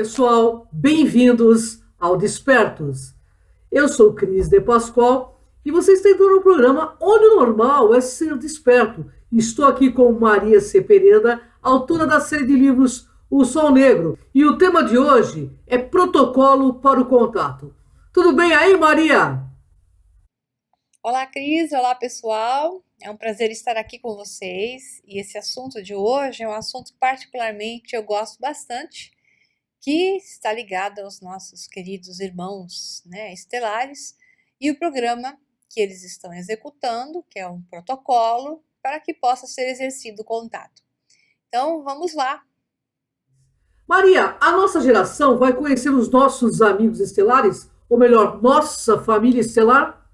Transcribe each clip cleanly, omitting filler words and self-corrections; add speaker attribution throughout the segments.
Speaker 1: pessoal, bem-vindos ao Despertos. Eu sou Cris de Pascoal e vocês estão entrando no programa onde o normal é ser desperto. Estou aqui com Maria Cepereda, autora da série de livros O Sol Negro. E o tema de hoje é protocolo para o contato. Tudo bem aí, Maria?
Speaker 2: Olá, Cris. Olá, pessoal. É um prazer estar aqui com vocês. E esse assunto de hoje é um assunto particularmente eu gosto bastante, que está ligado aos nossos queridos irmãos, né, estelares, e o programa que eles estão executando, que é um protocolo para que possa ser exercido o contato. Então, vamos lá.
Speaker 1: Maria, a nossa geração vai conhecer os nossos amigos estelares, ou melhor, nossa família estelar?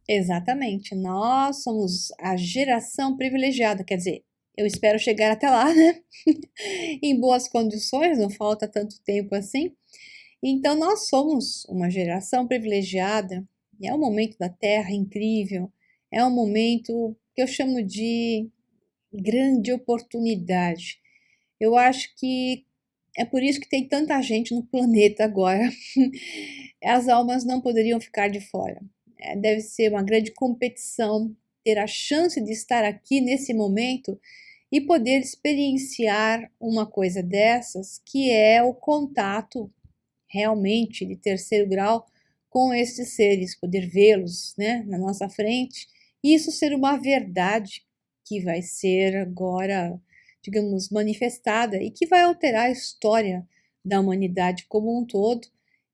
Speaker 2: Exatamente. Nós somos a geração privilegiada, quer dizer, eu espero chegar até lá, né? Em boas condições, não falta tanto tempo assim. Então, nós somos uma geração privilegiada, e é um momento da Terra incrível, é um momento que eu chamo de grande oportunidade. Eu acho que é por isso que tem tanta gente no planeta agora. As almas não poderiam ficar de fora. Deve ser uma grande competição ter a chance de estar aqui nesse momento e poder experienciar uma coisa dessas, que é o contato realmente de terceiro grau com esses seres, poder vê-los, né, na nossa frente, e isso ser uma verdade que vai ser agora, digamos, manifestada e que vai alterar a história da humanidade como um todo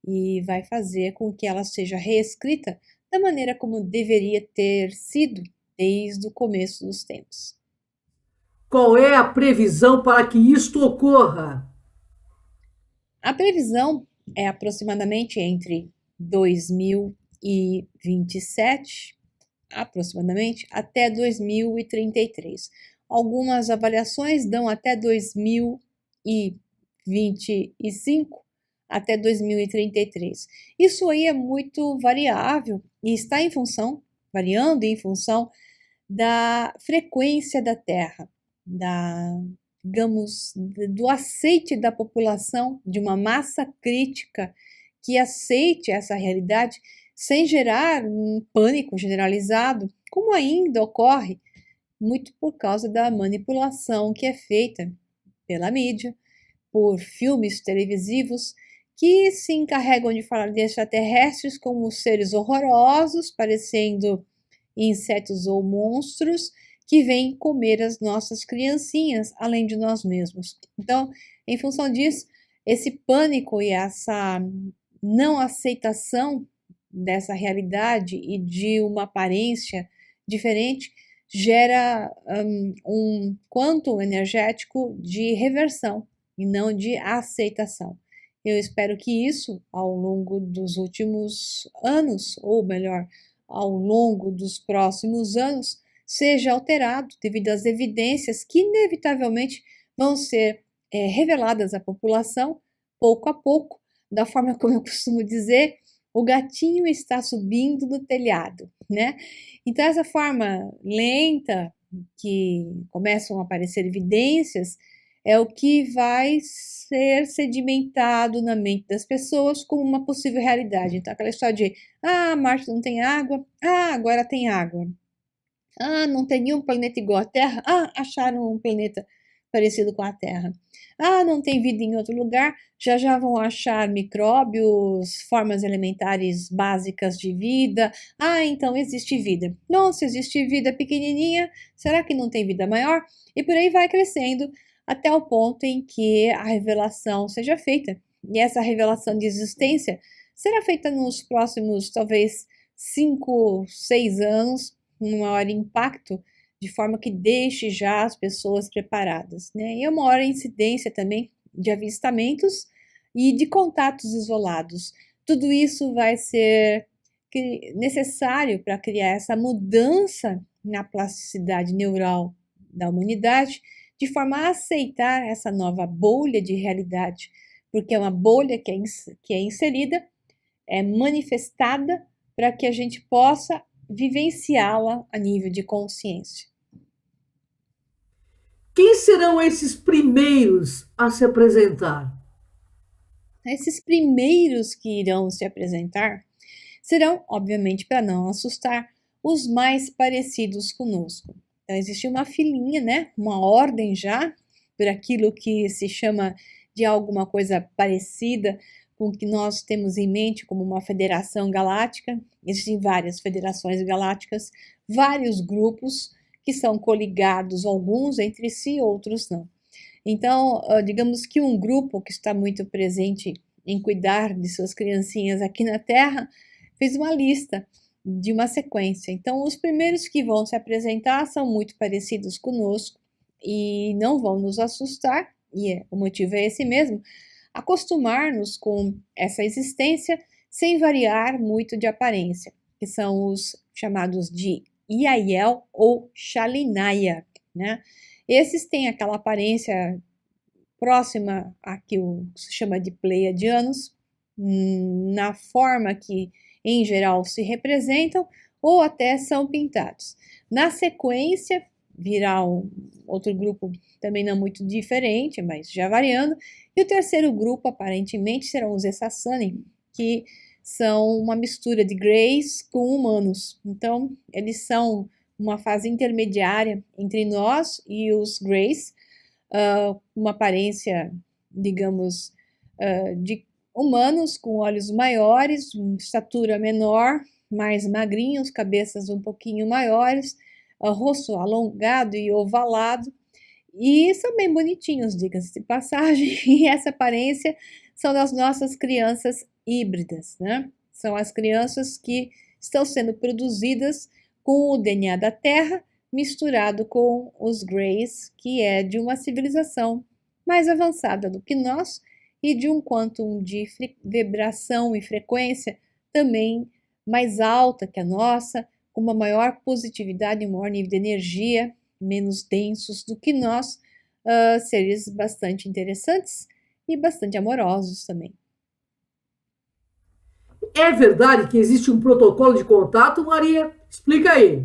Speaker 2: e vai fazer com que ela seja reescrita da maneira como deveria ter sido desde o começo dos tempos.
Speaker 1: Qual é a previsão para que isto ocorra?
Speaker 2: A previsão é aproximadamente entre 2027, aproximadamente, até 2033. Algumas avaliações dão até 2025, até 2033. Isso aí é muito variável e está em função, variando em função da frequência da Terra, da, digamos, do aceite da população, de uma massa crítica que aceite essa realidade sem gerar um pânico generalizado, como ainda ocorre muito por causa da manipulação que é feita pela mídia, por filmes televisivos que se encarregam de falar de extraterrestres como seres horrorosos, parecendo insetos ou monstros que vêm comer as nossas criancinhas, além de nós mesmos. Então, em função disso, esse pânico e essa não aceitação dessa realidade e de uma aparência diferente gera um quanto energético de reversão e não de aceitação. Eu espero que isso, ao longo dos últimos anos, ou melhor, ao longo dos próximos anos, seja alterado devido às evidências que inevitavelmente vão ser reveladas à população pouco a pouco, da forma como eu costumo dizer, o gatinho está subindo no telhado, né? Então, essa forma lenta que começam a aparecer evidências é o que vai ser sedimentado na mente das pessoas como uma possível realidade. Então, aquela história de, Marte não tem água, agora tem água. Não tem nenhum planeta igual à Terra, acharam um planeta parecido com a Terra. Não tem vida em outro lugar, já já vão achar micróbios, formas elementares básicas de vida. Então existe vida. Nossa, existe vida pequenininha, será que não tem vida maior? E por aí vai crescendo até o ponto em que a revelação seja feita. E essa revelação de existência será feita nos próximos, talvez, 5, 6 anos, um maior impacto, de forma que deixe já as pessoas preparadas, né? E uma maior incidência também de avistamentos e de contatos isolados. Tudo isso vai ser necessário para criar essa mudança na plasticidade neural da humanidade, de forma a aceitar essa nova bolha de realidade, porque é uma bolha que é inserida, é manifestada para que a gente possa vivenciá-la a nível de consciência.
Speaker 1: Quem serão esses primeiros a se apresentar?
Speaker 2: Esses primeiros que irão se apresentar serão, obviamente, para não assustar, os mais parecidos conosco. Então, existe uma filinha, né? Uma ordem já, por aquilo que se chama de alguma coisa parecida com o que nós temos em mente como uma federação galáctica. Existem várias federações galácticas, vários grupos que são coligados, alguns entre si, outros não. Então, digamos que um grupo que está muito presente em cuidar de suas criancinhas aqui na Terra fez uma lista de uma sequência. Então, os primeiros que vão se apresentar são muito parecidos conosco e não vão nos assustar, e o motivo é esse mesmo, acostumar-nos com essa existência sem variar muito de aparência, que são os chamados de Yael ou Shalinaya, né? Esses têm aquela aparência próxima a que se chama de pleiadianos, na forma que em geral se representam, ou até são pintados. Na sequência, virá outro grupo também não muito diferente, mas já variando, e o terceiro grupo, aparentemente, serão os Essassani, que são uma mistura de Greys com humanos. Então, eles são uma fase intermediária entre nós e os Greys, uma aparência, digamos, de humanos com olhos maiores, estatura menor, mais magrinhos, cabeças um pouquinho maiores, rosto alongado e ovalado, e são bem bonitinhos, diga-se de passagem, e essa aparência são das nossas crianças híbridas, né? São as crianças que estão sendo produzidas com o DNA da Terra misturado com os Greys, que é de uma civilização mais avançada do que nós e de um quantum de vibração e frequência também mais alta que a nossa, com uma maior positividade, um maior nível de energia, menos densos do que nós, seres bastante interessantes e bastante amorosos também.
Speaker 1: É verdade que existe um protocolo de contato, Maria? Explica aí.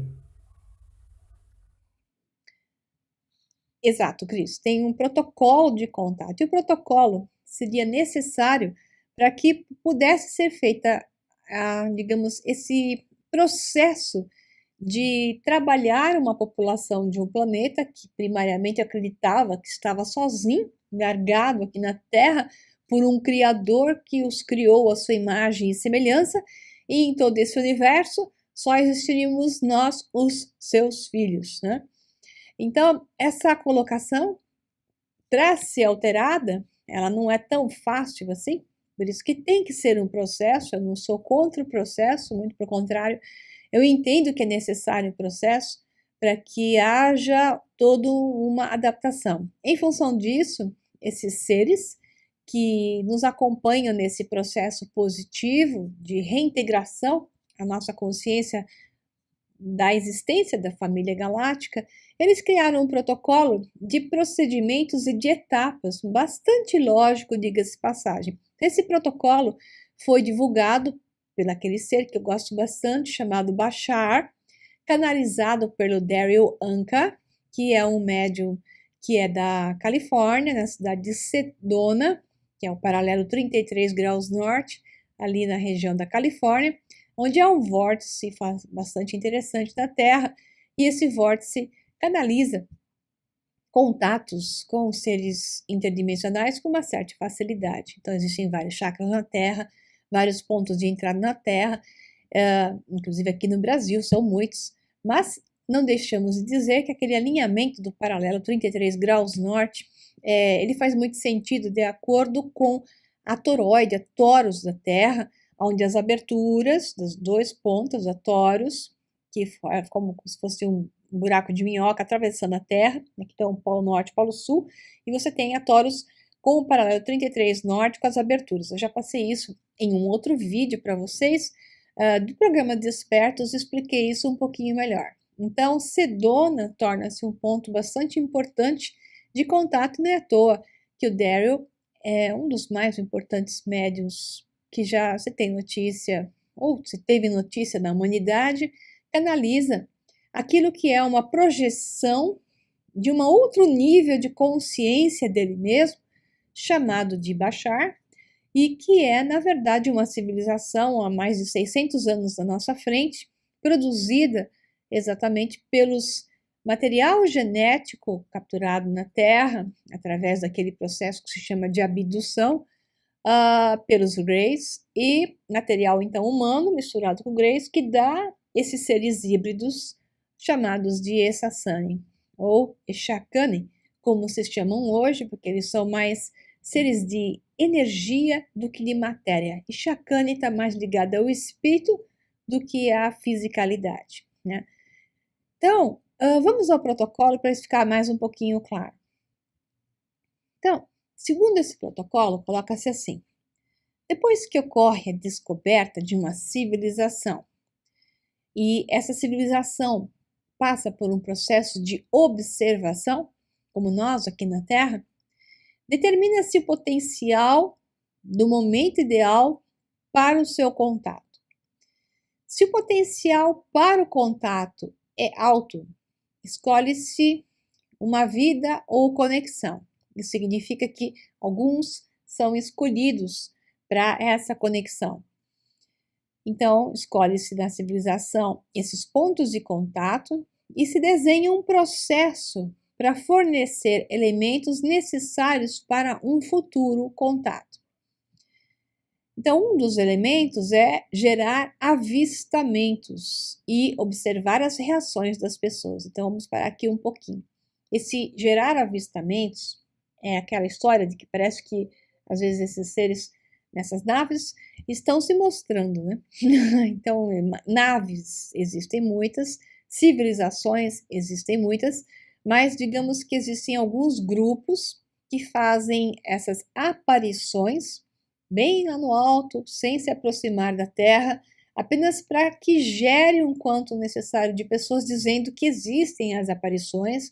Speaker 2: Exato, Cris. Tem um protocolo de contato. E o protocolo seria necessário para que pudesse ser feita, digamos, esse processo de trabalhar uma população de um planeta que primariamente acreditava que estava sozinho, largado aqui na Terra, por um criador que os criou à sua imagem e semelhança, e em todo esse universo só existiríamos nós, os seus filhos, né? Então, essa colocação, para ser alterada, ela não é tão fácil assim, por isso que tem que ser um processo. Eu não sou contra o processo, muito pelo contrário, eu entendo que é necessário o processo para que haja toda uma adaptação. Em função disso, esses seres que nos acompanham nesse processo positivo de reintegração à nossa consciência da existência da família galáctica, eles criaram um protocolo de procedimentos e de etapas, bastante lógico, diga-se passagem. Esse protocolo foi divulgado pelaquele ser que eu gosto bastante, chamado Bashar, canalizado pelo Daryl Anka, que é um médium que é da Califórnia, na cidade de Sedona, que é o paralelo 33 graus norte, ali na região da Califórnia, onde há um vórtice bastante interessante da Terra, e esse vórtice canaliza contatos com seres interdimensionais com uma certa facilidade. Então, existem vários chakras na Terra, vários pontos de entrada na Terra, inclusive aqui no Brasil, são muitos, mas não deixamos de dizer que aquele alinhamento do paralelo 33 graus norte, ele faz muito sentido de acordo com a toroide, a torus da Terra, onde as aberturas das dois pontas, a torus, que é como se fosse um buraco de minhoca atravessando a Terra, aqui estão o Polo Norte e o Polo Sul, e você tem a torus com o paralelo 33 norte com as aberturas. Eu já passei isso em um outro vídeo para vocês, do programa Despertos, expliquei isso um pouquinho melhor. Então, Sedona torna-se um ponto bastante importante de contato, não é à toa que o Daryl é um dos mais importantes médiuns que já se tem notícia, ou se teve notícia da humanidade, canaliza aquilo que é uma projeção de um outro nível de consciência dele mesmo, chamado de Bashar, e que é, na verdade, uma civilização há mais de 600 anos à nossa frente, produzida exatamente pelos material genético capturado na Terra, através daquele processo que se chama de abdução, pelos Greys, e material então humano misturado com Greys, que dá esses seres híbridos chamados de Essassani ou Eshakani, como se chamam hoje, porque eles são mais seres de energia do que de matéria. Eshakani está mais ligado ao espírito do que à fisicalidade, né? Então, vamos ao protocolo para isso ficar mais um pouquinho claro. Então, segundo esse protocolo, coloca-se assim: depois que ocorre a descoberta de uma civilização e essa civilização passa por um processo de observação, como nós aqui na Terra, determina-se o potencial do momento ideal para o seu contato. Se o potencial para o contato é alto, escolhe-se uma vida ou conexão. Isso significa que alguns são escolhidos para essa conexão. Então, escolhe-se na civilização esses pontos de contato e se desenha um processo para fornecer elementos necessários para um futuro contato. Então, um dos elementos é gerar avistamentos e observar as reações das pessoas. Então, vamos parar aqui um pouquinho. Esse gerar avistamentos é aquela história de que parece que, às vezes, esses seres nessas naves estão se mostrando, né? Então, naves existem muitas, civilizações existem muitas, mas digamos que existem alguns grupos que fazem essas aparições bem lá no alto, sem se aproximar da Terra, apenas para que gere um quanto necessário de pessoas dizendo que existem as aparições,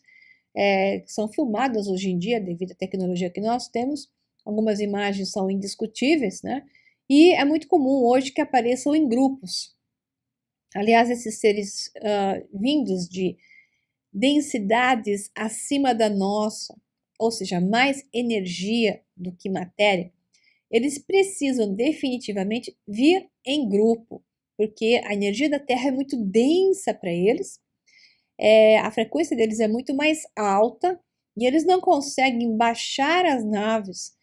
Speaker 2: que são filmadas hoje em dia devido à tecnologia que nós temos. Algumas imagens são indiscutíveis, né? E é muito comum hoje que apareçam em grupos. Aliás, esses seres vindos de densidades acima da nossa, ou seja, mais energia do que matéria, eles precisam definitivamente vir em grupo, porque a energia da Terra é muito densa para eles, a frequência deles é muito mais alta e eles não conseguem baixar as naves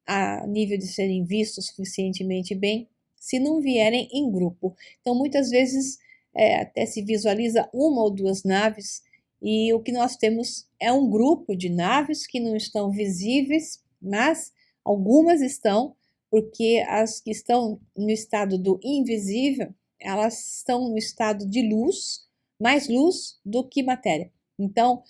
Speaker 2: a nível de serem vistos suficientemente bem se não vierem em grupo. Então, muitas vezes, até se visualiza uma ou duas naves e o que nós temos é um grupo de naves que não estão visíveis, mas algumas estão, porque as que estão no estado do invisível, elas estão no estado de luz, mais luz do que matéria. Então,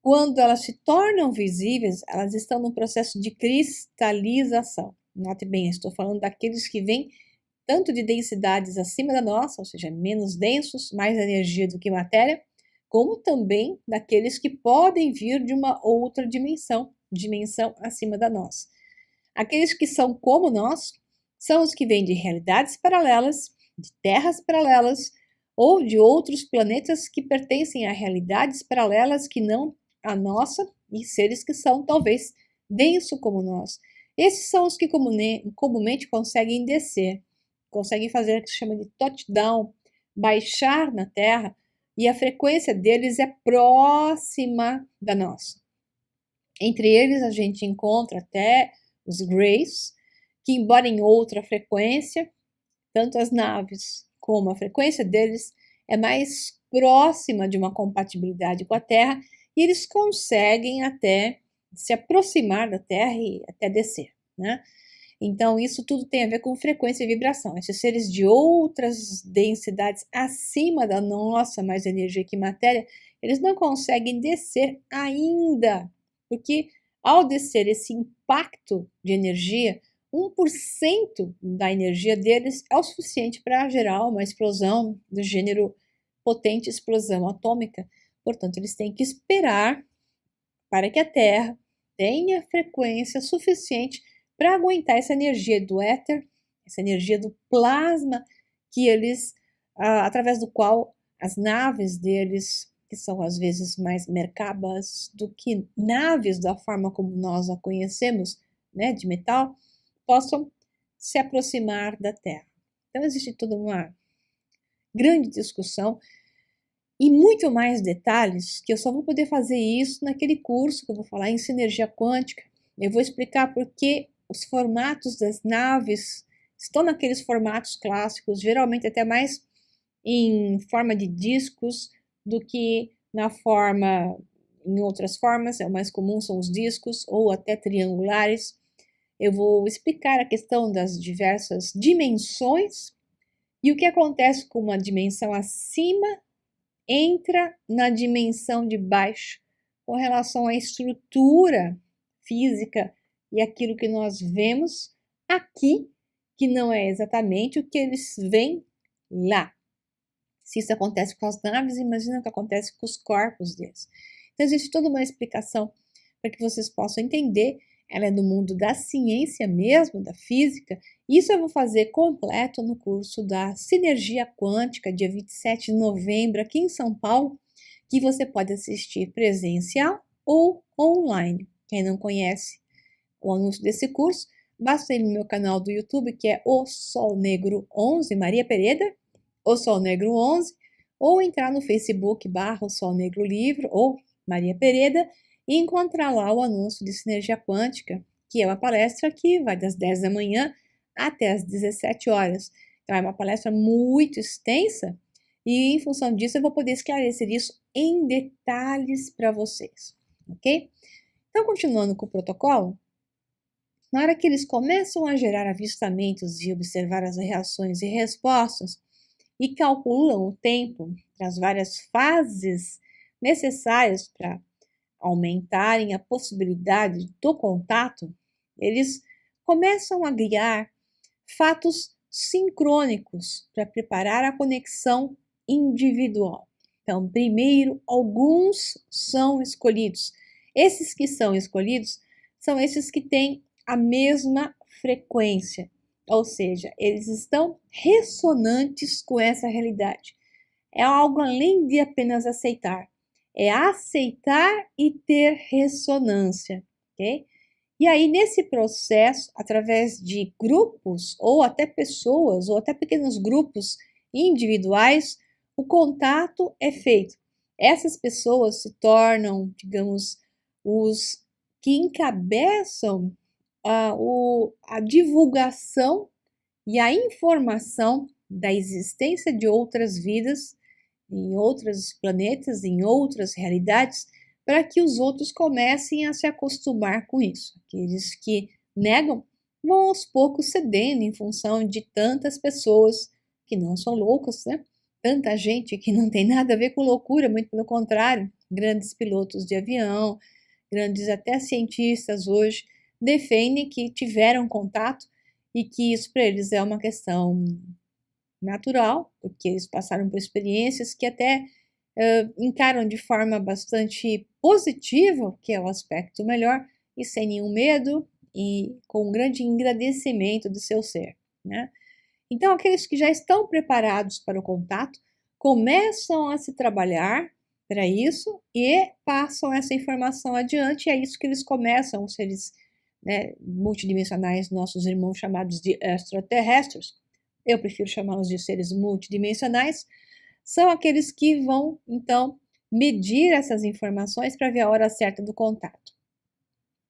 Speaker 2: quando elas se tornam visíveis, elas estão no processo de cristalização. Note bem, estou falando daqueles que vêm tanto de densidades acima da nossa, ou seja, menos densos, mais energia do que matéria, como também daqueles que podem vir de uma outra dimensão acima da nossa. Aqueles que são como nós são os que vêm de realidades paralelas, de terras paralelas ou de outros planetas que pertencem a realidades paralelas que não a nossa e seres que são talvez denso como nós. Esses são os que comumente conseguem descer, conseguem fazer o que se chama de touchdown, baixar na Terra, e a frequência deles é próxima da nossa. Entre eles a gente encontra até os Greys, que embora em outra frequência, tanto as naves como a frequência deles é mais próxima de uma compatibilidade com a Terra, e eles conseguem até se aproximar da Terra e até descer, né? Então, isso tudo tem a ver com frequência e vibração. Esses seres de outras densidades acima da nossa, mais energia que matéria, eles não conseguem descer ainda, porque ao descer esse impacto de energia, 1% da energia deles é o suficiente para gerar uma explosão do gênero potente explosão atômica. Portanto, eles têm que esperar para que a Terra tenha frequência suficiente para aguentar essa energia do éter, essa energia do plasma, que eles, através do qual as naves deles, que são às vezes mais mercabas do que naves da forma como nós a conhecemos, né, de metal, possam se aproximar da Terra. Então existe toda uma grande discussão e muito mais detalhes, que eu só vou poder fazer isso naquele curso que eu vou falar em sinergia quântica. Eu vou explicar por que os formatos das naves estão naqueles formatos clássicos, geralmente até mais em forma de discos do que em outras formas. O mais comum são os discos ou até triangulares. Eu vou explicar a questão das diversas dimensões e o que acontece com uma dimensão acima entra na dimensão de baixo com relação à estrutura física e aquilo que nós vemos aqui, que não é exatamente o que eles veem lá. Se isso acontece com as naves, imagina o que acontece com os corpos deles. Então, existe toda uma explicação para que vocês possam entender. Ela é do mundo da ciência mesmo, da física. Isso eu vou fazer completo no curso da Sinergia Quântica, dia 27 de novembro, aqui em São Paulo, que você pode assistir presencial ou online. Quem não conhece o anúncio desse curso, basta ir no meu canal do YouTube, que é O Sol Negro 11, Maria Pereda, O Sol Negro 11, ou entrar no Facebook / O Sol Negro Livro ou Maria Pereda e encontrar lá o anúncio de Sinergia Quântica, que é uma palestra que vai das 10 da manhã até as 17 horas. Então é uma palestra muito extensa e em função disso eu vou poder esclarecer isso em detalhes para vocês, ok? Então, continuando com o protocolo, na hora que eles começam a gerar avistamentos e observar as reações e respostas, e calculam o tempo para as várias fases necessárias para aumentarem a possibilidade do contato, eles começam a criar fatos sincrônicos para preparar a conexão individual. Então, primeiro, alguns são escolhidos. Esses que são escolhidos são esses que têm a mesma frequência. Ou seja, eles estão ressonantes com essa realidade. É algo além de apenas aceitar. É aceitar e ter ressonância, ok? E aí, nesse processo, através de grupos, ou até pessoas, ou até pequenos grupos individuais, o contato é feito. Essas pessoas se tornam, digamos, os que encabeçam a divulgação e a informação da existência de outras vidas em outros planetas, em outras realidades, para que os outros comecem a se acostumar com isso. Aqueles que negam vão aos poucos cedendo em função de tantas pessoas que não são loucas, né? Tanta gente que não tem nada a ver com loucura, muito pelo contrário, grandes pilotos de avião, grandes até cientistas hoje, defendem que tiveram contato e que isso para eles é uma questão natural, porque eles passaram por experiências que até encaram de forma bastante positiva, que é o aspecto melhor, e sem nenhum medo e com um grande agradecimento do seu ser, né? Então, aqueles que já estão preparados para o contato começam a se trabalhar para isso e passam essa informação adiante, e é isso que eles começam, os seres, né, multidimensionais, nossos irmãos chamados de extraterrestres, eu prefiro chamá-los de seres multidimensionais, são aqueles que vão, então, medir essas informações para ver a hora certa do contato.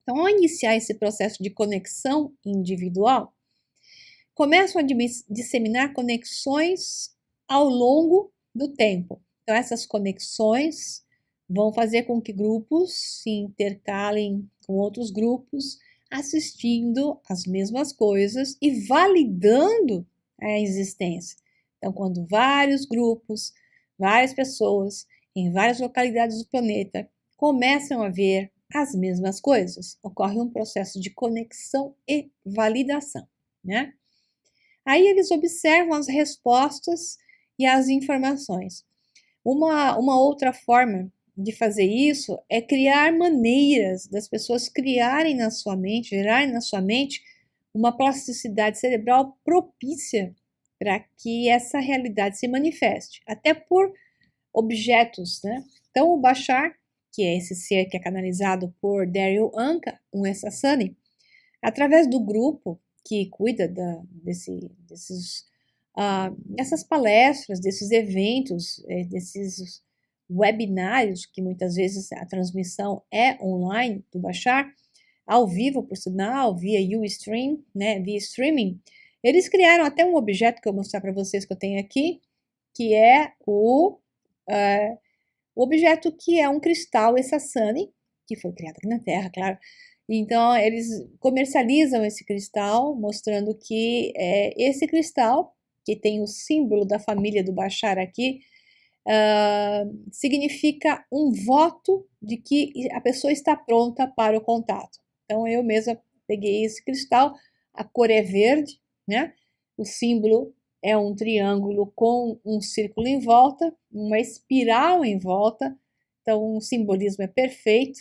Speaker 2: Então, ao iniciar esse processo de conexão individual, começam a disseminar conexões ao longo do tempo. Então, essas conexões vão fazer com que grupos se intercalem com outros grupos, assistindo as mesmas coisas e validando a existência. Então, quando vários grupos, várias pessoas, em várias localidades do planeta, começam a ver as mesmas coisas, ocorre um processo de conexão e validação, né? Aí eles observam as respostas e as informações. Uma outra forma de fazer isso é criar maneiras das pessoas criarem na sua mente, gerarem na sua mente uma plasticidade cerebral propícia para que essa realidade se manifeste, até por objetos, né? Então, o Bashar, que é esse ser que é canalizado por Daryl Anka, um Essassani, através do grupo que cuida dessas palestras, desses eventos, desses webinários, que muitas vezes a transmissão é online do Bashar, ao vivo, por sinal, via Ustream, né, via streaming. Eles criaram até um objeto que eu vou mostrar para vocês que eu tenho aqui, que é o objeto que é um cristal Essassani, que foi criado aqui na Terra, claro. Então, eles comercializam esse cristal, mostrando que esse cristal, que tem o símbolo da família do Bashar aqui, significa um voto de que a pessoa está pronta para o contato. Então, eu mesma peguei esse cristal, a cor é verde, né? O símbolo é um triângulo com um círculo em volta, uma espiral em volta, então o simbolismo é perfeito.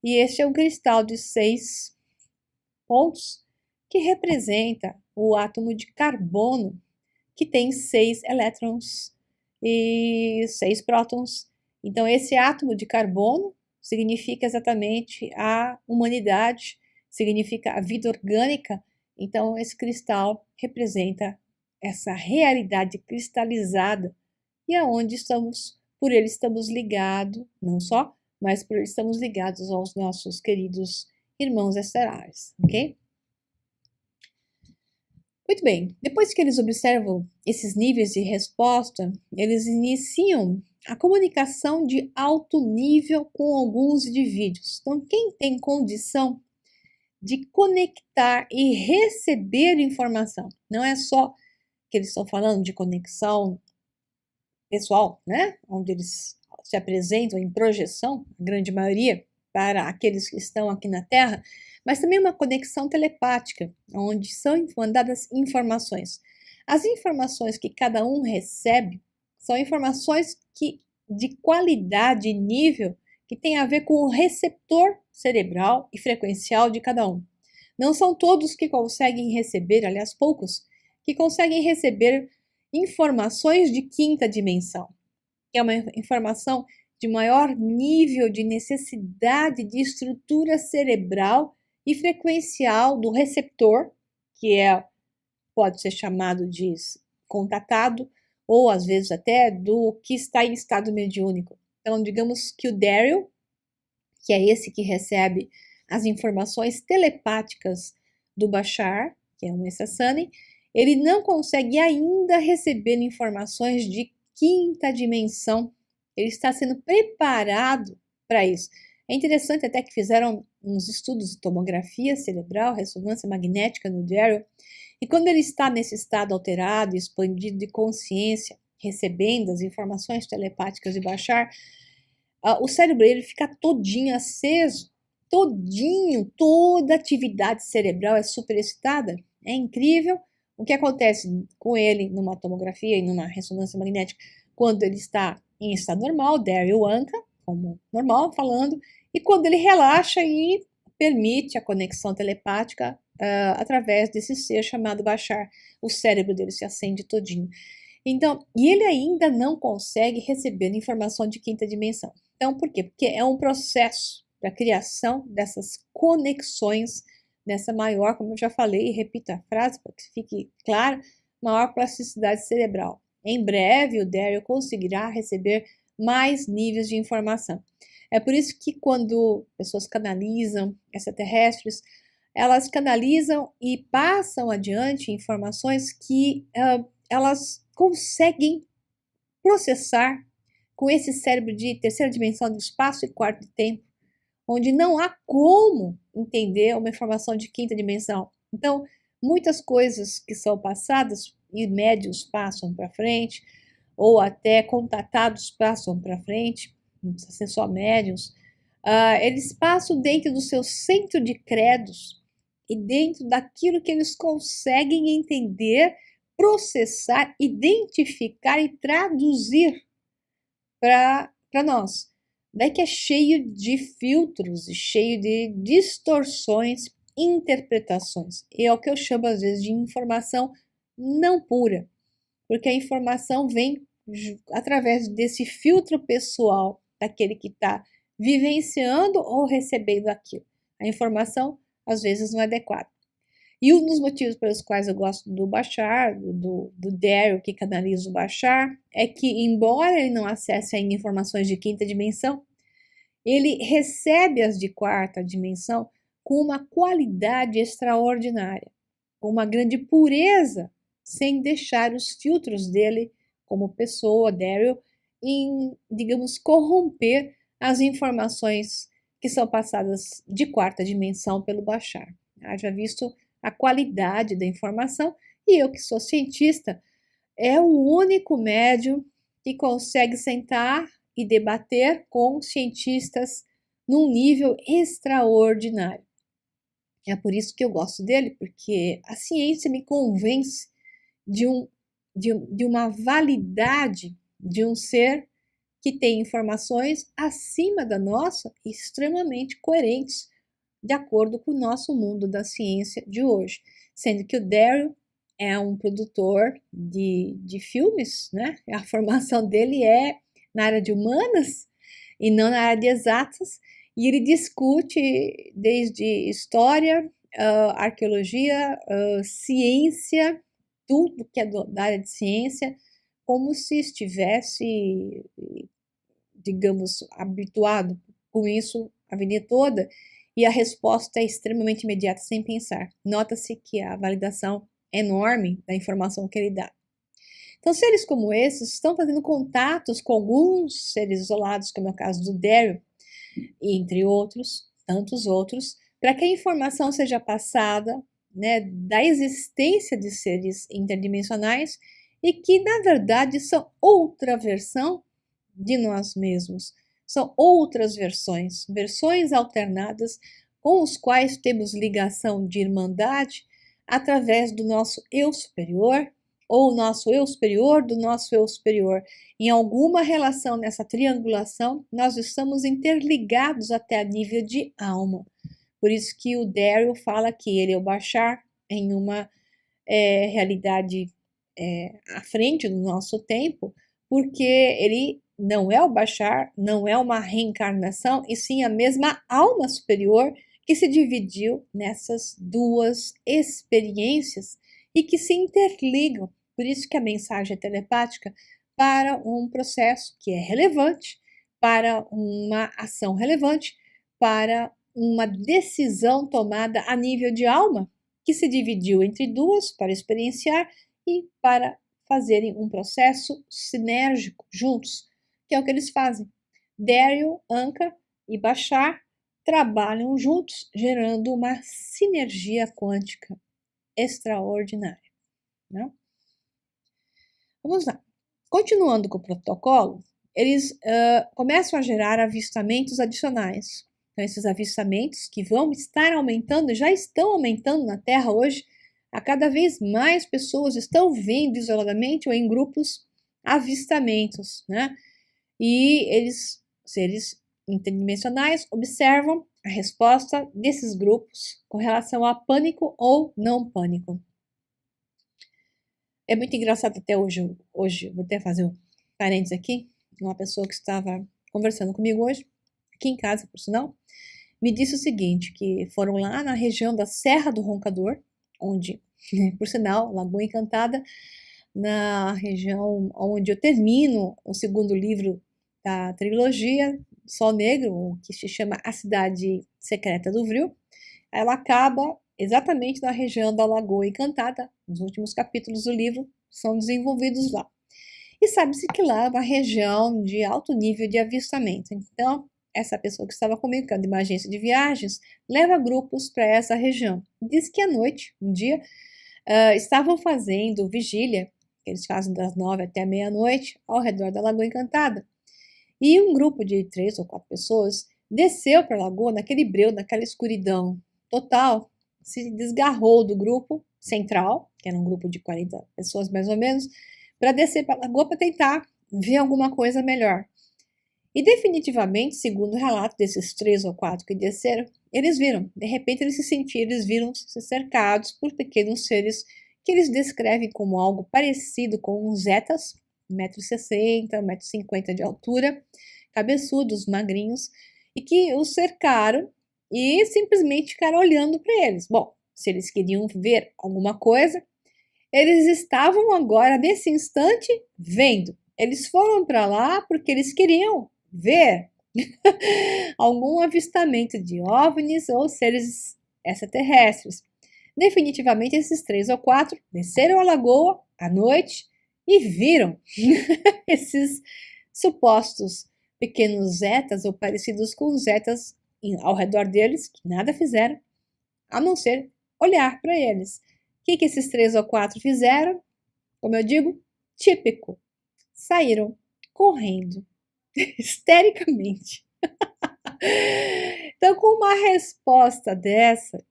Speaker 2: E este é um cristal de 6 pontos que representa o átomo de carbono, que tem 6 elétrons e 6 prótons. Então, esse átomo de carbono significa exatamente a humanidade, significa a vida orgânica. Então, esse cristal representa essa realidade cristalizada e aonde por ele estamos ligados, não só, mas por ele estamos ligados aos nossos queridos irmãos estelares, ok? Muito bem, depois que eles observam esses níveis de resposta, eles iniciam a comunicação de alto nível com alguns indivíduos. Então, quem tem condição de conectar e receber informação, não é só que eles estão falando de conexão pessoal, né? Onde eles se apresentam em projeção, a grande maioria, para aqueles que estão aqui na Terra, mas também uma conexão telepática, onde são mandadas informações. As informações que cada um recebe são informações de qualidade e nível que tem a ver com o receptor cerebral e frequencial de cada um. Não são todos que conseguem receber, aliás, poucos, que conseguem receber informações de quinta dimensão, que é uma informação de maior nível de necessidade de estrutura cerebral e frequencial do receptor, que pode ser chamado de contatado, ou às vezes até do que está em estado mediúnico. Então, digamos que o Daryl, que é esse que recebe as informações telepáticas do Bashar, que é um Essassani, ele não consegue ainda receber informações de quinta dimensão. Ele está sendo preparado para isso. É interessante até que fizeram uns estudos de tomografia cerebral, ressonância magnética no Daryl, e quando ele está nesse estado alterado, expandido de consciência, recebendo as informações telepáticas de Bashar, o cérebro dele fica todinho aceso, toda a atividade cerebral é superexcitada. É incrível o que acontece com ele numa tomografia e numa ressonância magnética quando ele está em estado normal, Daryl Anka, como normal falando, e quando ele relaxa e permite a conexão telepática através desse ser chamado Bashar. O cérebro dele se acende todinho. Então, e ele ainda não consegue receber informação de quinta dimensão. Então, por quê? Porque é um processo para a criação dessas conexões, nessa maior, como eu já falei, e repito a frase para que fique claro, maior plasticidade cerebral. Em breve, o Daryl conseguirá receber mais níveis de informação. É por isso que quando pessoas canalizam extraterrestres, elas canalizam e passam adiante informações que elas conseguem processar com esse cérebro de terceira dimensão do espaço e quarto de tempo, onde não há como entender uma informação de quinta dimensão. Então, muitas coisas que são passadas e médios passam para frente, ou até contatados passam para frente, não precisa ser só médios, eles passam dentro do seu centro de credos e dentro daquilo que eles conseguem entender, processar, identificar e traduzir para nós. Daí que é cheio de filtros e cheio de distorções, interpretações. E é o que eu chamo às vezes de informação não pura, porque a informação vem através desse filtro pessoal daquele que está vivenciando ou recebendo aquilo. A informação às vezes não é adequada. E um dos motivos pelos quais eu gosto do Bashar, do Daryl que canaliza o Bashar, é que, embora ele não acesse ainda informações de quinta dimensão, ele recebe as de quarta dimensão com uma qualidade extraordinária, com uma grande pureza, sem deixar os filtros dele como pessoa, Daryl, em, digamos, corromper as informações que são passadas de quarta dimensão pelo Bashar. Haja visto a qualidade da informação, e eu que sou cientista, é o único médium que consegue sentar e debater com cientistas num nível extraordinário. É por isso que eu gosto dele, porque a ciência me convence de uma validade de um ser que tem informações acima da nossa, extremamente coerentes, de acordo com o nosso mundo da ciência de hoje. Sendo que o Daryl é um produtor de filmes, né? A formação dele é na área de humanas e não na área de exatas, e ele discute desde história, arqueologia, ciência, tudo que é da área de ciência, como se estivesse, digamos, habituado com isso a vida toda, e a resposta é extremamente imediata, sem pensar. Nota-se que a validação é enorme da informação que ele dá. Então, seres como esses estão fazendo contatos com alguns seres isolados, como é o caso do Daryl, entre outros, tantos outros, para que a informação seja passada, né, da existência de seres interdimensionais e que, na verdade, são outra versão de nós mesmos. São outras versões, versões alternadas com os quais temos ligação de irmandade através do nosso eu superior, ou o nosso eu superior do nosso eu superior. Em alguma relação nessa triangulação, nós estamos interligados até a nível de alma. Por isso que o Daryl fala que ele é o Bashar em uma realidade à frente do nosso tempo, porque ele não é o Bashar, não é uma reencarnação, e sim a mesma alma superior que se dividiu nessas duas experiências e que se interligam. Por isso que a mensagem é telepática para um processo que é relevante, para uma ação relevante, para uma decisão tomada a nível de alma, que se dividiu entre duas para experienciar e para fazerem um processo sinérgico juntos, que é o que eles fazem. Daryl, Anka e Bashar trabalham juntos, gerando uma sinergia quântica extraordinária. Né? Vamos lá. Continuando com o protocolo, eles começam a gerar avistamentos adicionais. Então, esses avistamentos que vão estar aumentando, já estão aumentando na Terra hoje, a cada vez mais pessoas estão vendo isoladamente ou em grupos avistamentos, né? E eles, seres interdimensionais, observam a resposta desses grupos com relação a pânico ou não pânico. É muito engraçado até hoje, vou até fazer um parênteses aqui, uma pessoa que estava conversando comigo hoje, aqui em casa, por sinal, me disse o seguinte, que foram lá na região da Serra do Roncador, onde, por sinal, Lagoa Encantada, na região onde eu termino o segundo livro da trilogia, Sol Negro, que se chama A Cidade Secreta do Vril. Ela acaba exatamente na região da Lagoa Encantada. Os últimos capítulos do livro são desenvolvidos lá. E sabe-se que lá é uma região de alto nível de avistamento. Então, essa pessoa que estava comigo, que é de uma agência de viagens, leva grupos para essa região. Diz que à noite, um dia, estavam fazendo vigília, que eles fazem das 9 até meia-noite, ao redor da Lagoa Encantada. E um grupo de 3 ou 4 pessoas desceu para a lagoa, naquele breu, naquela escuridão total, se desgarrou do grupo central, que era um grupo de 40 pessoas mais ou menos, para descer para a lagoa para tentar ver alguma coisa melhor. E definitivamente, segundo o relato desses 3 ou 4 que desceram, eles viram, de repente eles viram-se cercados por pequenos seres que eles descrevem como algo parecido com uns zetas, 1,60 m, 1,50 m de altura, cabeçudos, magrinhos, e que os cercaram e simplesmente ficaram olhando para eles. Bom, Se eles queriam ver alguma coisa, eles estavam agora, nesse instante, vendo. Eles foram para lá porque eles queriam ver algum avistamento de OVNIs ou seres extraterrestres. Definitivamente, esses 3 ou 4 desceram a lagoa à noite e viram esses supostos pequenos zetas ou parecidos com zetas ao redor deles, que nada fizeram, a não ser olhar para eles. O que esses 3 ou 4 fizeram? Como eu digo, típico. Saíram correndo, histericamente. Então, com uma resposta dessa,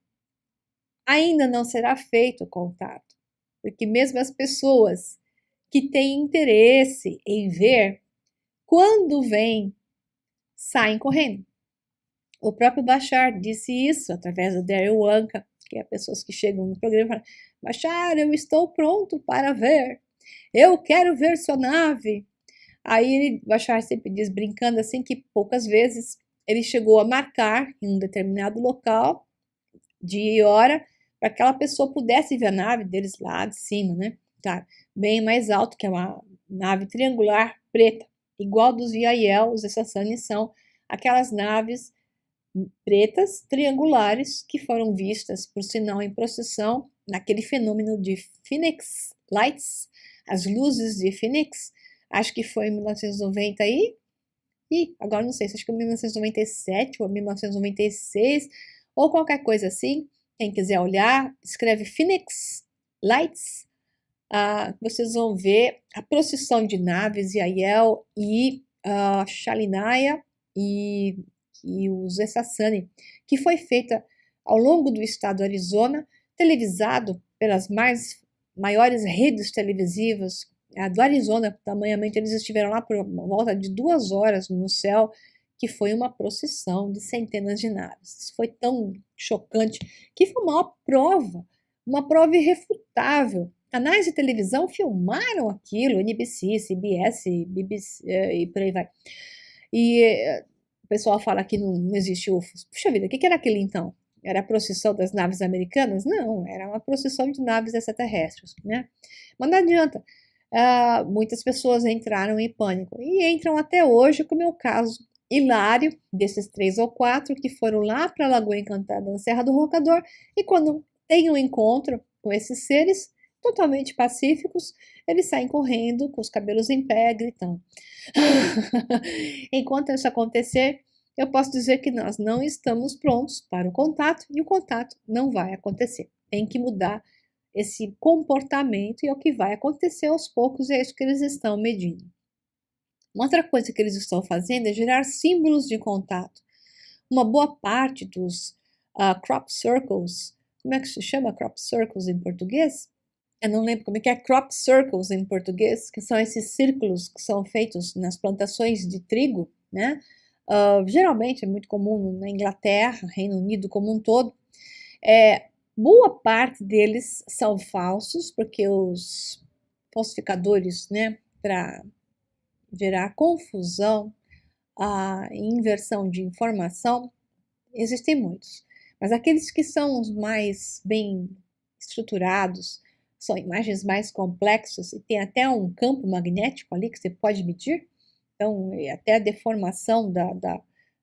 Speaker 2: ainda não será feito o contato, porque mesmo as pessoas que têm interesse em ver, quando vêm, saem correndo. O próprio Bashar disse isso através do Daryl Anka, que é pessoas que chegam no programa e falam: Bashar, eu estou pronto para ver, eu quero ver sua nave. Aí Bashar sempre diz, brincando assim, que poucas vezes ele chegou a marcar em um determinado local, dia e hora, para que aquela pessoa pudesse ver a nave deles lá de cima, né? Claro, bem mais alto, que é uma nave triangular preta, igual dos VIL, os Essassani são aquelas naves pretas triangulares que foram vistas, por sinal, em procissão, naquele fenômeno de Phoenix Lights, as luzes de Phoenix, acho que foi em 1990 aí, e agora não sei, acho que foi em 1997 ou 1996, ou qualquer coisa assim. Quem quiser olhar, escreve Phoenix Lights, vocês vão ver a procissão de naves, Yael e Shalinaya e os Essassani, que foi feita ao longo do estado do Arizona, televisado pelas maiores redes televisivas do Arizona. Tamanhamente, eles estiveram lá por volta de 2 horas no céu, que foi uma procissão de centenas de naves. Isso foi tão chocante que foi uma prova irrefutável. Canais de televisão filmaram aquilo, NBC, CBS, BBC e por aí vai. E o pessoal fala que não existe UFOs. Puxa vida, o que era aquilo então? Era a procissão das naves americanas? Não, era uma procissão de naves extraterrestres, né? Mas não adianta. Muitas pessoas entraram em pânico e entram até hoje, como é o caso hilário desses 3 ou 4 que foram lá para a Lagoa Encantada, na Serra do Roncador, e quando tem um encontro com esses seres totalmente pacíficos, eles saem correndo com os cabelos em pé, gritando. Enquanto isso acontecer, eu posso dizer que nós não estamos prontos para o contato e o contato não vai acontecer. Tem que mudar esse comportamento e é o que vai acontecer aos poucos, e é isso que eles estão medindo. Uma outra coisa que eles estão fazendo é gerar símbolos de contato. Uma boa parte dos crop circles, como é que se chama crop circles em português? Eu não lembro como é que é crop circles em português, que são esses círculos que são feitos nas plantações de trigo, né? Geralmente é muito comum na Inglaterra, Reino Unido como um todo. Boa parte deles são falsos, porque os falsificadores, né, para gerar confusão e inversão de informação, existem muitos. Mas aqueles que são os mais bem estruturados, são imagens mais complexas e tem até um campo magnético ali que você pode medir. Então, até a deformação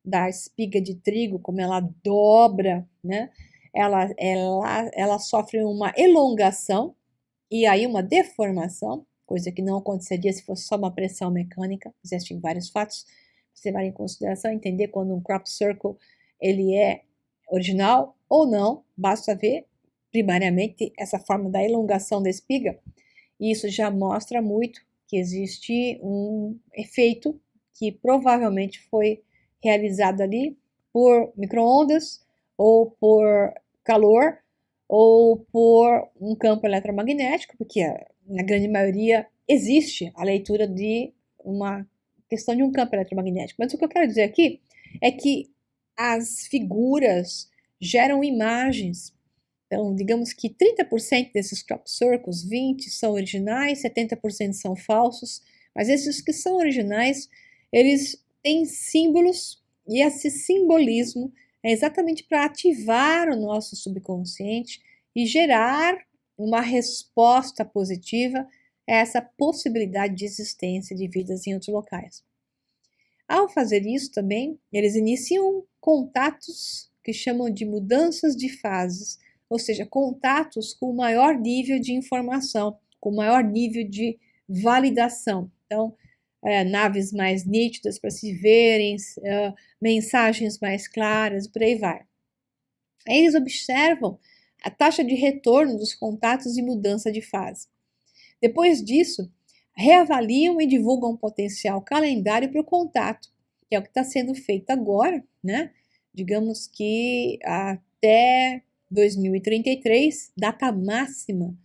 Speaker 2: da espiga de trigo, como ela dobra, né? Ela sofre uma elongação e aí uma deformação, coisa que não aconteceria se fosse só uma pressão mecânica. Existem vários fatos você levar em consideração, entender quando um crop circle ele é original ou não, basta ver primariamente essa forma da elongação da espiga, e isso já mostra muito que existe um efeito que provavelmente foi realizado ali por micro-ondas, ou por calor, ou por um campo eletromagnético, porque na grande maioria existe a leitura de uma questão de um campo eletromagnético. Mas o que eu quero dizer aqui é que as figuras geram imagens. Então, digamos que 30% desses crop circles, 20% são originais, 70% são falsos, mas esses que são originais, eles têm símbolos, e esse simbolismo é exatamente para ativar o nosso subconsciente e gerar uma resposta positiva a essa possibilidade de existência de vidas em outros locais. Ao fazer isso também, eles iniciam contatos que chamam de mudanças de fases, ou seja, contatos com maior nível de informação, com maior nível de validação. Então, naves mais nítidas para se verem, mensagens mais claras, por aí vai. Aí eles observam a taxa de retorno dos contatos e mudança de fase. Depois disso, reavaliam e divulgam um potencial calendário para o contato, que é o que está sendo feito agora, né? Digamos que até 2033, data máxima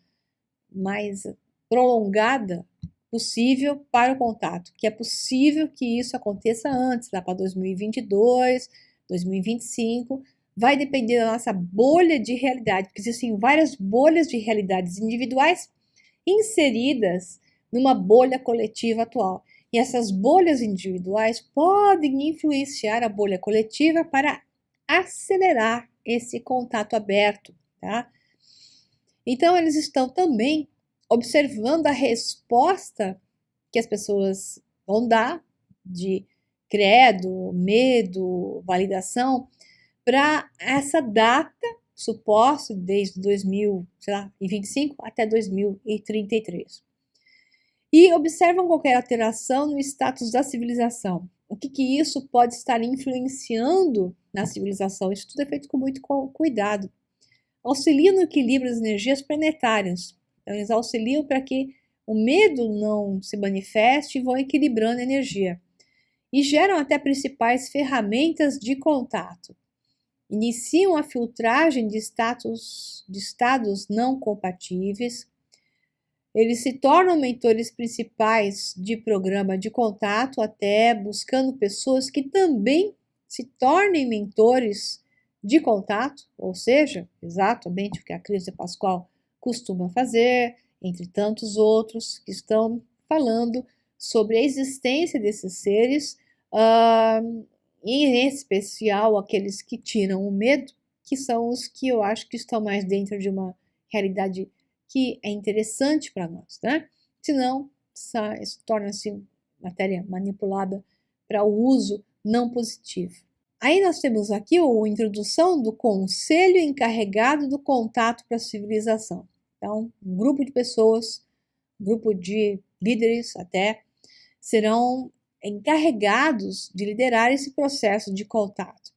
Speaker 2: mais prolongada possível para o contato, que é possível que isso aconteça antes, lá para 2022, 2025, vai depender da nossa bolha de realidade, porque existem várias bolhas de realidades individuais inseridas numa bolha coletiva atual. E essas bolhas individuais podem influenciar a bolha coletiva para acelerar esse contato aberto, tá? Então, eles estão também observando a resposta que as pessoas vão dar de credo, medo, validação para essa data suposta desde 2025 até 2033. E observam qualquer alteração no status da civilização. O que isso pode estar influenciando na civilização? Isso tudo é feito com muito cuidado. Auxiliam no equilíbrio das energias planetárias. Então, eles auxiliam para que o medo não se manifeste e vão equilibrando a energia. E geram até principais ferramentas de contato. Iniciam a filtragem de estados não compatíveis. Eles se tornam mentores principais de programa de contato, até buscando pessoas que também se tornem mentores de contato, ou seja, exatamente o que a Cris de Pascoal costuma fazer, entre tantos outros que estão falando sobre a existência desses seres, em especial aqueles que tiram o medo, que são os que eu acho que estão mais dentro de uma realidade que é interessante para nós, né? Senão, torna-se matéria manipulada para o uso não positivo. Aí nós temos aqui a introdução do conselho encarregado do contato para a civilização. Então, um grupo de pessoas, um grupo de líderes até, serão encarregados de liderar esse processo de contato.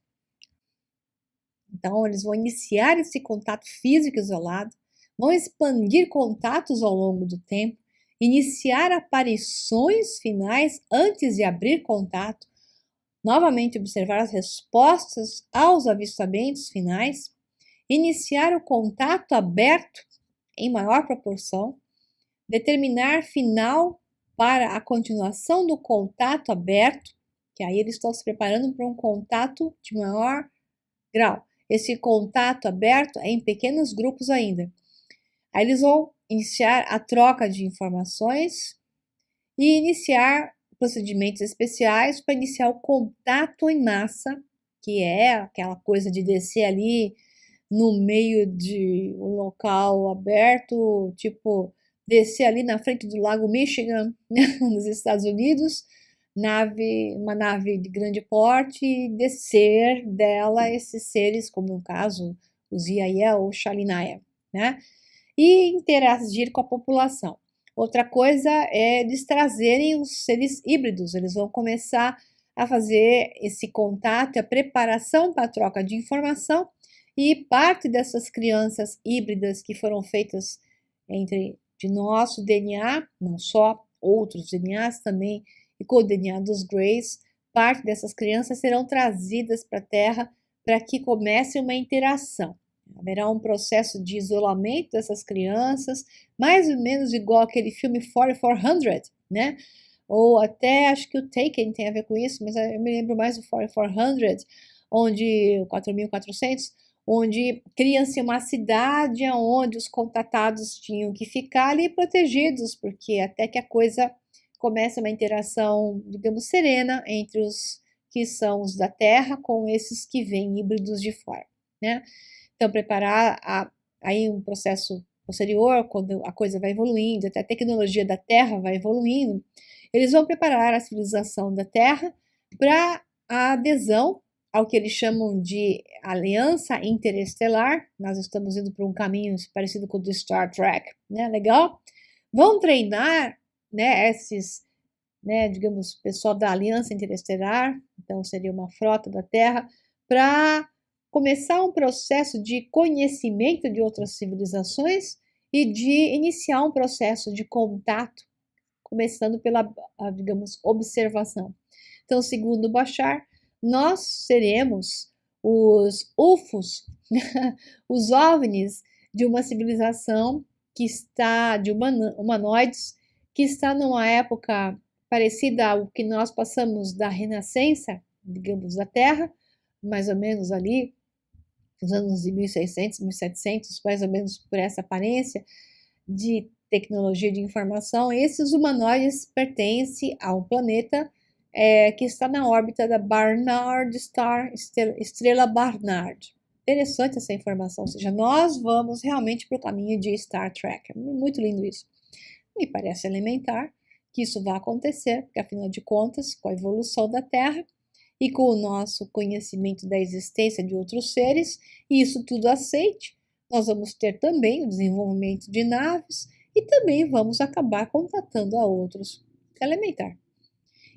Speaker 2: Então, eles vão iniciar esse contato físico isolado, vão expandir contatos ao longo do tempo, iniciar aparições finais antes de abrir contato, novamente observar as respostas aos avistamentos finais, iniciar o contato aberto em maior proporção, determinar final para a continuação do contato aberto, que aí eles estão se preparando para um contato de maior grau. Esse contato aberto é em pequenos grupos ainda. Aí eles vão iniciar a troca de informações e iniciar procedimentos especiais para iniciar o contato em massa, que é aquela coisa de descer ali no meio de um local aberto, tipo descer ali na frente do Lago Michigan, nos Estados Unidos, uma nave de grande porte, e descer dela esses seres, como no caso os Yael ou Shalinaya, né? E interagir com a população. Outra coisa é eles trazerem os seres híbridos, eles vão começar a fazer esse contato, a preparação para a troca de informação, e parte dessas crianças híbridas que foram feitas de nosso DNA, não só outros DNAs também, e com o DNA dos Greys, parte dessas crianças serão trazidas para a Terra para que comece uma interação. Haverá um processo de isolamento dessas crianças, mais ou menos igual aquele filme 4400, né? Ou até, acho que o Taken tem a ver com isso, mas eu me lembro mais do 4400, onde 4400, onde cria-se uma cidade onde os contatados tinham que ficar ali protegidos, porque até que a coisa comece uma interação, digamos, serena entre os que são os da Terra com esses que vêm híbridos de fora, né? Então, preparar a aí um processo posterior, quando a coisa vai evoluindo, até a tecnologia da Terra vai evoluindo, eles vão preparar a civilização da Terra para a adesão ao que eles chamam de aliança interestelar. Nós estamos indo por um caminho parecido com o do Star Trek, né? Legal? Vão treinar, né, esses, né, digamos, pessoal da aliança interestelar, então seria uma frota da Terra, para começar um processo de conhecimento de outras civilizações e de iniciar um processo de contato, começando pela, digamos, observação. Então, segundo Bashar, nós seremos os UFOs, os OVNIs de uma civilização que está, de humanoides, que está numa época parecida ao que nós passamos da renascença, digamos, da Terra, mais ou menos ali, nos anos de 1600, 1700, mais ou menos por essa aparência de tecnologia de informação. Esses humanoides pertencem a um planeta que está na órbita da Barnard Star, estrela Barnard. Interessante essa informação, ou seja, nós vamos realmente para o caminho de Star Trek. Muito lindo isso. Me parece elementar que isso vai acontecer, porque afinal de contas, com a evolução da Terra e com o nosso conhecimento da existência de outros seres, e isso tudo aceite, nós vamos ter também o desenvolvimento de naves e também vamos acabar contatando a outros. Elementar.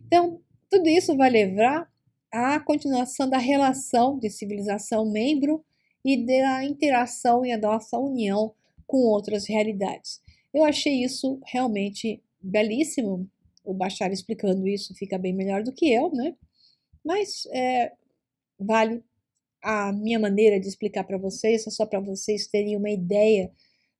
Speaker 2: Então, tudo isso vai levar à continuação da relação de civilização-membro e da interação e a nossa união com outras realidades. Eu achei isso realmente belíssimo. O Bashar explicando isso fica bem melhor do que eu, né? Mas vale a minha maneira de explicar para vocês, só para vocês terem uma ideia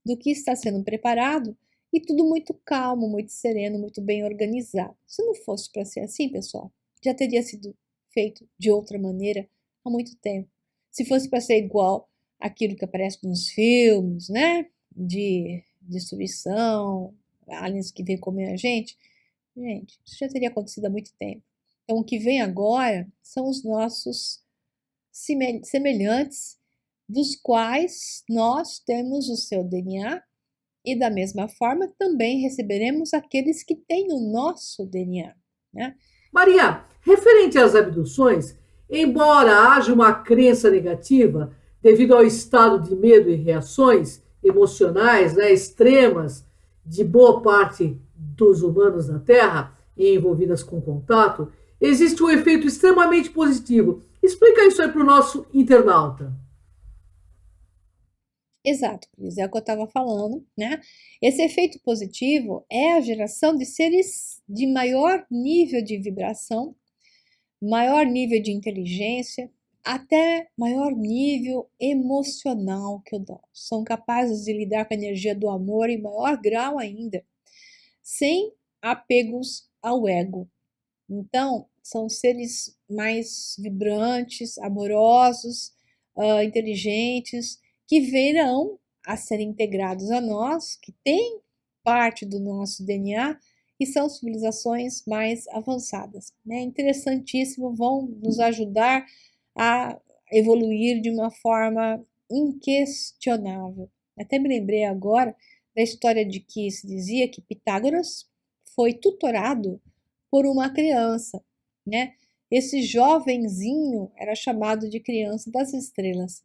Speaker 2: do que está sendo preparado e tudo muito calmo, muito sereno, muito bem organizado. Se não fosse para ser assim, pessoal, já teria sido feito de outra maneira há muito tempo. Se fosse para ser igual aquilo que aparece nos filmes, né, de destruição, aliens que vêm comer a gente, isso já teria acontecido há muito tempo. Então, o que vem agora são os nossos semelhantes, dos quais nós temos o seu DNA, e da mesma forma também receberemos aqueles que têm o nosso DNA, né?
Speaker 1: Maria, referente às abduções, embora haja uma crença negativa devido ao estado de medo e reações emocionais, né, extremas de boa parte dos humanos na Terra e envolvidas com contato, existe um efeito extremamente positivo. Explica isso aí para o nosso internauta.
Speaker 2: Exato, Cris, é o que eu estava falando, né? Esse efeito positivo é a geração de seres de maior nível de vibração, maior nível de inteligência, até maior nível emocional que o nosso. São capazes de lidar com a energia do amor em maior grau ainda, sem apegos ao ego. Então, são seres mais vibrantes, amorosos, inteligentes, que virão a ser integrados a nós, que têm parte do nosso DNA e são civilizações mais avançadas. É interessantíssimo, vão nos ajudar a evoluir de uma forma inquestionável. Até me lembrei agora da história de que se dizia que Pitágoras foi tutorado por uma criança, né? Esse jovenzinho era chamado de criança das estrelas.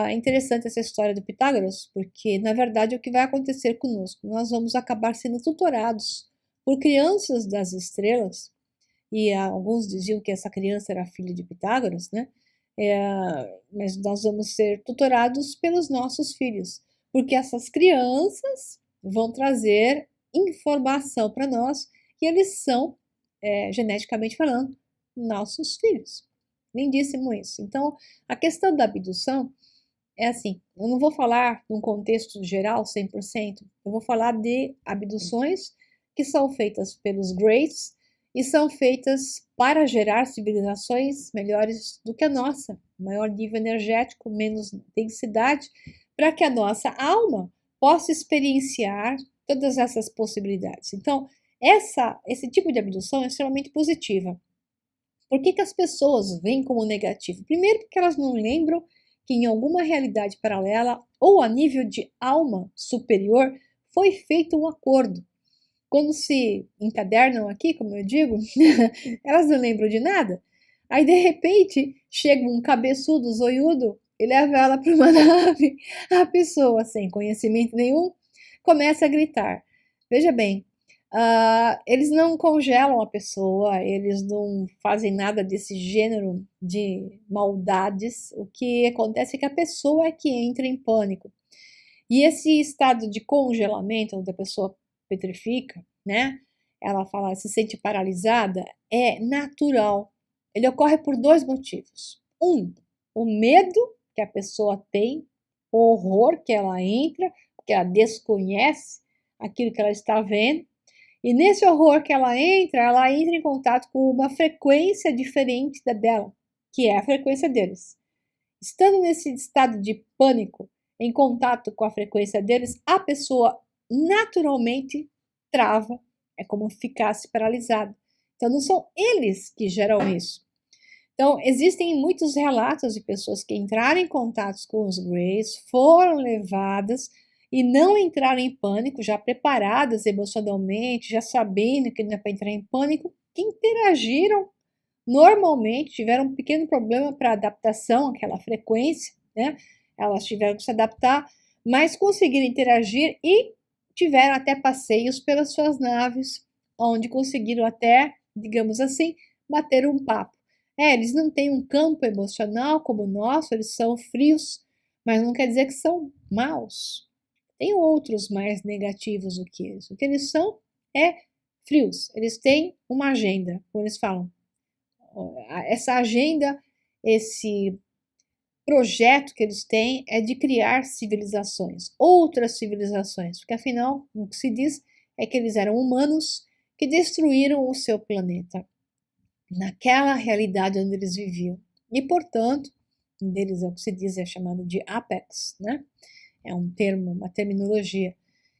Speaker 2: É interessante essa história do Pitágoras, porque na verdade é o que vai acontecer conosco. Nós vamos acabar sendo tutorados por crianças das estrelas, e alguns diziam que essa criança era filha de Pitágoras, né? Mas nós vamos ser tutorados pelos nossos filhos, porque essas crianças vão trazer informação para nós que eles são, geneticamente falando, nossos filhos. Lindíssimo isso. Então, a questão da abdução é assim, eu não vou falar num contexto geral 100%, eu vou falar de abduções que são feitas pelos Greys e são feitas para gerar civilizações melhores do que a nossa, maior nível energético, menos densidade, para que a nossa alma possa experienciar todas essas possibilidades. Então, esse tipo de abdução é extremamente positiva. Por que as pessoas veem como negativo? Primeiro, porque elas não lembram que em alguma realidade paralela ou a nível de alma superior foi feito um acordo. Quando se encadernam aqui, como eu digo, elas não lembram de nada. Aí, de repente, chega um cabeçudo, zoiudo, e leva ela para uma nave. A pessoa, sem conhecimento nenhum, começa a gritar. Veja bem, eles não congelam a pessoa, eles não fazem nada desse gênero de maldades. O que acontece é que a pessoa é que entra em pânico. E esse estado de congelamento, onde a pessoa petrifica, né? Ela fala, se sente paralisada, é natural. Ele ocorre por dois motivos. Um, o medo que a pessoa tem, o horror que ela entra, porque ela desconhece aquilo que ela está vendo. E nesse horror que ela entra em contato com uma frequência diferente da dela, que é a frequência deles. Estando nesse estado de pânico, em contato com a frequência deles, a pessoa naturalmente trava, é como ficasse paralisada. Então, não são eles que geram isso. Então, existem muitos relatos de pessoas que entraram em contato com os Greys, foram levadas e não entraram em pânico, já preparadas emocionalmente, já sabendo que não é para entrar em pânico, que interagiram normalmente, tiveram um pequeno problema para adaptação àquela frequência, né? Elas tiveram que se adaptar, mas conseguiram interagir e tiveram até passeios pelas suas naves, onde conseguiram até, digamos assim, bater um papo. Eles não têm um campo emocional como o nosso, eles são frios, mas não quer dizer que são maus. Tem outros mais negativos do que eles. O que eles são é frios. Eles têm uma agenda, como eles falam. Essa agenda, esse projeto que eles têm é de criar civilizações, outras civilizações, porque afinal, o que se diz é que eles eram humanos que destruíram o seu planeta naquela realidade onde eles viviam. E, portanto, um deles é o que se diz, é chamado de Apex, né? É um termo, uma terminologia,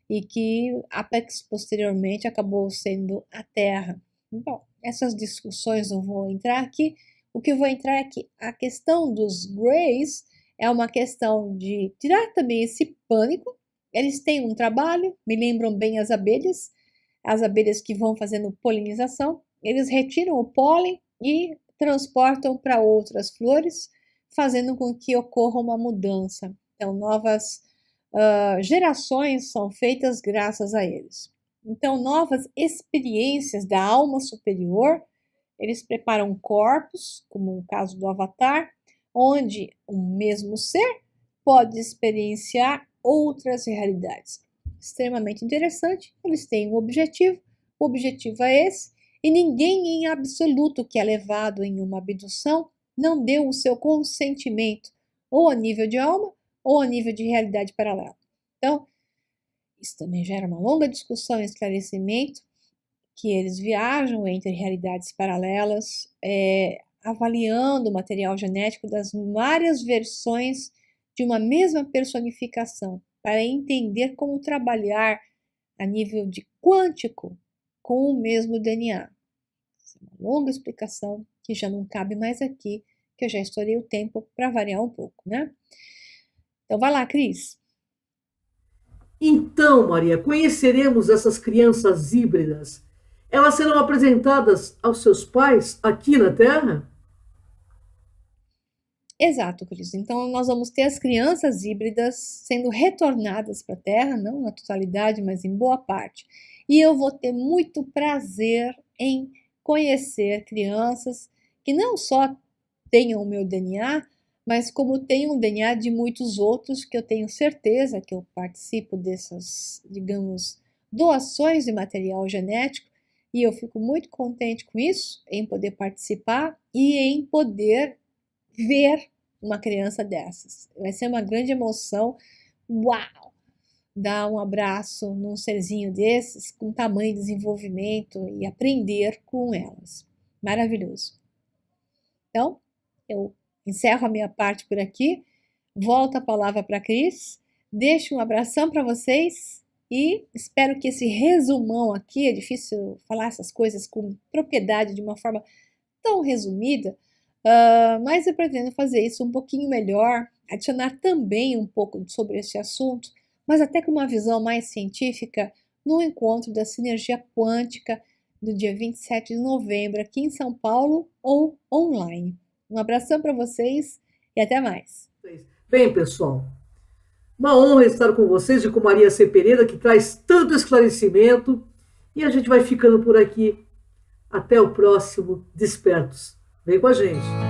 Speaker 2: e que Apex posteriormente acabou sendo a Terra. Bom, essas discussões não vou entrar aqui. O que eu vou entrar é que a questão dos Greys é uma questão de tirar também esse pânico. Eles têm um trabalho, me lembram bem as abelhas que vão fazendo polinização. Eles retiram o pólen e transportam para outras flores, fazendo com que ocorra uma mudança. Então, novas gerações são feitas graças a eles. Então, novas experiências da alma superior, eles preparam corpos, como o caso do Avatar, onde o mesmo ser pode experienciar outras realidades. Extremamente interessante, eles têm um objetivo, o objetivo é esse, e ninguém em absoluto que é levado em uma abdução não deu o seu consentimento, ou a nível de alma, ou a nível de realidade paralela. Então, isso também gera uma longa discussão e esclarecimento, que eles viajam entre realidades paralelas, avaliando o material genético das várias versões de uma mesma personificação, para entender como trabalhar a nível de quântico com o mesmo DNA. Essa é uma longa explicação que já não cabe mais aqui, que eu já estourei o tempo para variar um pouco, né? Então, vai lá, Cris.
Speaker 1: Então, Maria, conheceremos essas crianças híbridas. Elas serão apresentadas aos seus pais aqui na Terra?
Speaker 2: Exato, Cris. Então, nós vamos ter as crianças híbridas sendo retornadas para a Terra, não na totalidade, mas em boa parte. E eu vou ter muito prazer em conhecer crianças que não só tenham o meu DNA, mas como tenham o DNA de muitos outros, que eu tenho certeza que eu participo dessas, digamos, doações de material genético, e eu fico muito contente com isso, em poder participar e em poder ver uma criança dessas. Vai ser uma grande emoção. Uau! Dar um abraço num serzinho desses, com tamanho de desenvolvimento e aprender com elas. Maravilhoso. Então, eu encerro a minha parte por aqui, volto a palavra para a Cris, deixo um abração para vocês e espero que esse resumão aqui, é difícil falar essas coisas com propriedade de uma forma tão resumida, mas eu pretendo fazer isso um pouquinho melhor adicionar também um pouco sobre esse assunto, mas até com uma visão mais científica, no encontro da Sinergia Quântica do dia 27 de novembro aqui em São Paulo ou online. Um abração para vocês e até mais.
Speaker 1: Bem, pessoal, uma honra estar com vocês e com Maria C. Pereira, que traz tanto esclarecimento. E a gente vai ficando por aqui. Até o próximo Despertos. Vem com a gente.